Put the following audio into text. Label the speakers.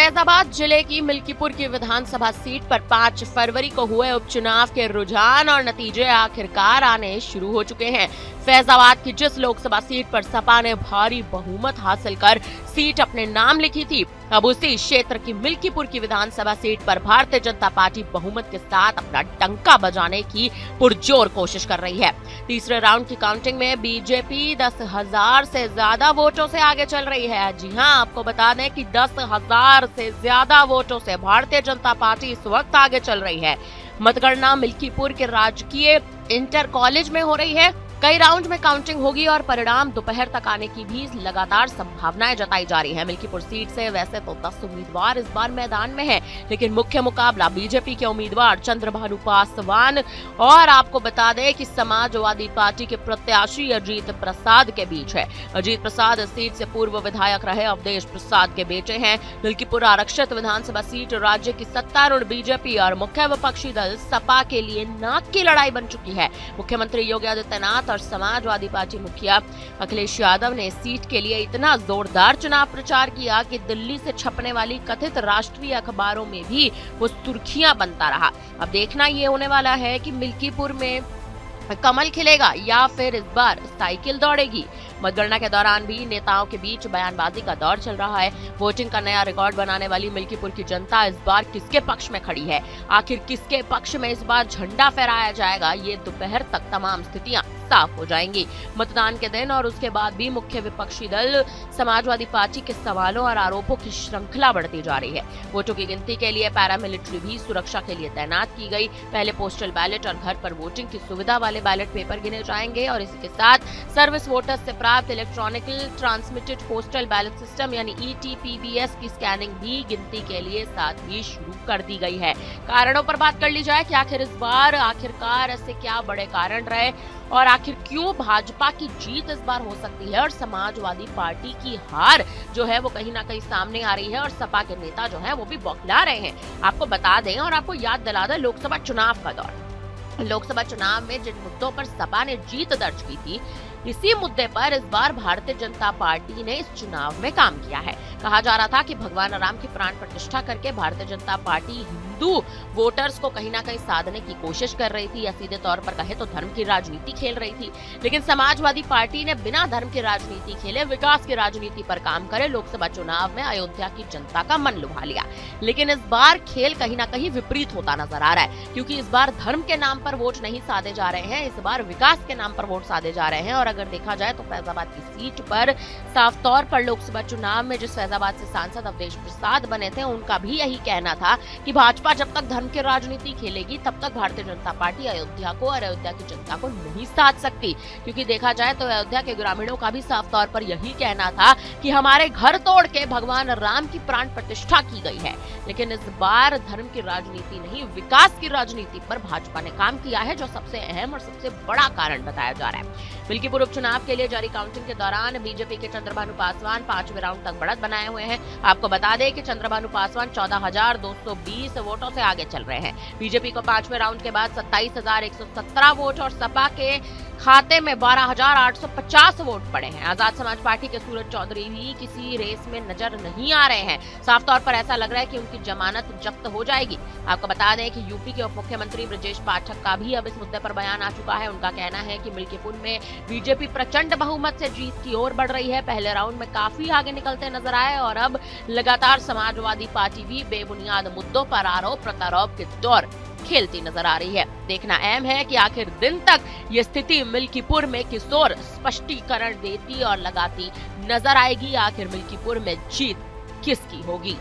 Speaker 1: फैजाबाद जिले की मिल्कीपुर की विधानसभा सीट पर 5 फरवरी को हुए उपचुनाव के रुझान और नतीजे आखिरकार आने शुरू हो चुके हैं। फैजाबाद की जिस लोकसभा सीट पर सपा ने भारी बहुमत हासिल कर सीट अपने नाम लिखी थी, अब उसी क्षेत्र की मिल्कीपुर की विधानसभा सीट पर भारतीय जनता पार्टी बहुमत के साथ अपना डंका बजाने की पुरजोर कोशिश कर रही है। तीसरे राउंड की काउंटिंग में बीजेपी 10,000 से ज्यादा वोटों से आगे चल रही है। जी हां, आपको बता दें कि 10,000 से ज्यादा वोटों से भारतीय जनता पार्टी इस वक्त आगे चल रही है। मतगणना मिल्कीपुर के राजकीय इंटर कॉलेज में हो रही है। कई राउंड में काउंटिंग होगी और परिणाम दोपहर तक आने की भी लगातार संभावनाएं जताई जा रही है। मिल्कीपुर सीट से वैसे तो 10 उम्मीदवार इस बार मैदान में हैं, लेकिन मुख्य मुकाबला बीजेपी के उम्मीदवार चंद्रभानु पासवान और आपको बता दें कि समाजवादी पार्टी के प्रत्याशी अजीत प्रसाद के बीच है। अजीत प्रसाद इस सीट से पूर्व विधायक रहे अवधेश प्रसाद के बेटे हैं। मिल्कीपुर आरक्षित विधानसभा सीट राज्य की सत्तारूढ़ बीजेपी और मुख्य विपक्षी दल सपा के लिए नाक की लड़ाई बन चुकी है। मुख्यमंत्री योगी आदित्यनाथ और समाजवादी पार्टी मुखिया अखिलेश यादव ने इस सीट के लिए इतना जोरदार चुनाव प्रचार किया कि दिल्ली से छपने वाली कथित राष्ट्रीय अखबारों में भी वो सुर्खियां बनता रहा। अब देखना ये होने वाला है कि मिल्कीपुर में कमल खिलेगा या फिर इस बार साइकिल दौड़ेगी। मतगणना के दौरान भी नेताओं के बीच बयानबाजी का दौर चल रहा है। वोटिंग का नया रिकॉर्ड बनाने वाली मिल्कीपुर की जनता इस बार किसके पक्ष में खड़ी है, आखिर किसके पक्ष में इस बार झंडा फहराया जाएगा, ये दोपहर तक तमाम स्थितियां साफ हो जाएंगी। मतदान के दिन और उसके बाद भी मुख्य विपक्षी दल समाजवादी पार्टी के सवालों और आरोपों की श्रृंखला बढ़ती जा रही है। वोटों की गिनती के लिए पैरामिलिट्री भी सुरक्षा के लिए तैनात की गई। पहले पोस्टल बैलेट और घर पर वोटिंग की सुविधा वाले बैलेट पेपर गिने जाएंगे और इसी के साथ सर्विस वोटर्स से प्राप्त electronical transmitted postal ballot system यानी ETPBS की स्कैनिंग भी गिनती के लिए साथ ही शुरू कर दी गई है। कारणों पर बात कर ली जाए कि आखिर इस बार आखिरकार ऐसे क्या बड़े कारण रहे और आखिर क्यों भाजपा की जीत इस बार हो सकती है और समाजवादी पार्टी की हार जो है वो कहीं ना कहीं सामने आ रही है और सपा के नेता जो है वो भी बौखला रहे हैं। आपको बता दें और आपको याद दिला दें, लोकसभा चुनाव का दौर, लोकसभा चुनाव में जिन मुद्दों पर सपा ने जीत दर्ज की थी, इसी मुद्दे पर इस बार भारतीय जनता पार्टी ने इस चुनाव में काम किया है। कहा जा रहा था कि भगवान राम की प्राण प्रतिष्ठा करके भारतीय जनता पार्टी हिंदू वोटर्स को कहीं ना कहीं साधने की कोशिश कर रही थी या सीधे तौर पर कहे तो धर्म की राजनीति खेल रही थी। लेकिन समाजवादी पार्टी ने बिना धर्म की राजनीति खेले विकास की राजनीति पर काम करे लोकसभा चुनाव में अयोध्या की जनता का मन लुभा लिया। लेकिन इस बार खेल कहीं ना कहीं विपरीत होता नजर आ रहा है, क्योंकि इस बार धर्म के नाम पर वोट नहीं साधे जा रहे हैं, इस बार विकास के नाम पर वोट साधे जा रहे हैं। और अगर देखा जाए तो फैजाबाद की सीट पर साफ तौर पर लोकसभा चुनाव में जिस फैजाबाद से सांसद अवधेश प्रसाद बने थे, उनका भी यही कहना था कि भाजपा जब तक धर्म की राजनीति खेलेगी तब तक भारतीय जनता पार्टी अयोध्या को और अयोध्या की जनता को नहीं साध सकती। क्योंकि देखा जाए तो अयोध्या के ग्रामीणों का भी साफ तौर पर यही कहना था कि हमारे घर तोड़ के भगवान राम की प्राण प्रतिष्ठा की गई है। लेकिन इस बार धर्म की राजनीति नहीं, विकास की राजनीति पर भाजपा ने काम किया है, जो सबसे अहम और सबसे बड़ा कारण बताया जा रहा है। मिल्कीपुर उपचुनाव के लिए जारी काउंटिंग के दौरान बीजेपी के चंद्रभानु पासवान 5वें राउंड तक बढ़त बनाए हुए हैं। आपको बता दें कि चंद्रभानु पासवान 14,220 वोटों से आगे चल रहे हैं। बीजेपी को 5वें राउंड के बाद 27,117 वोट और सपा के खाते में 12,850 वोट पड़े हैं। आजाद समाज पार्टी के सूरज चौधरी भी किसी रेस में नजर नहीं आ रहे हैं। साफ तौर पर ऐसा लग रहा है कि उनकी जमानत जब्त हो जाएगी। आपको बता दें कि यूपी के उप मुख्यमंत्री ब्रजेश पाठक का भी अब इस मुद्दे पर बयान आ चुका है। उनका कहना है कि मिल्कीपुर में बीजेपी प्रचंड बहुमत से जीत की ओर बढ़ रही है। पहले राउंड में काफी आगे निकलते नजर आए और अब लगातार समाजवादी पार्टी भी बेबुनियाद मुद्दों पर आरोप प्रत्यारोप के दौर खेलती नजर आ रही है। देखना अहम है कि आखिर दिन तक ये स्थिति मिल्कीपुर में किस ओर स्पष्टीकरण देती और लगाती नजर आएगी। आखिर मिल्कीपुर में जीत किसकी होगी।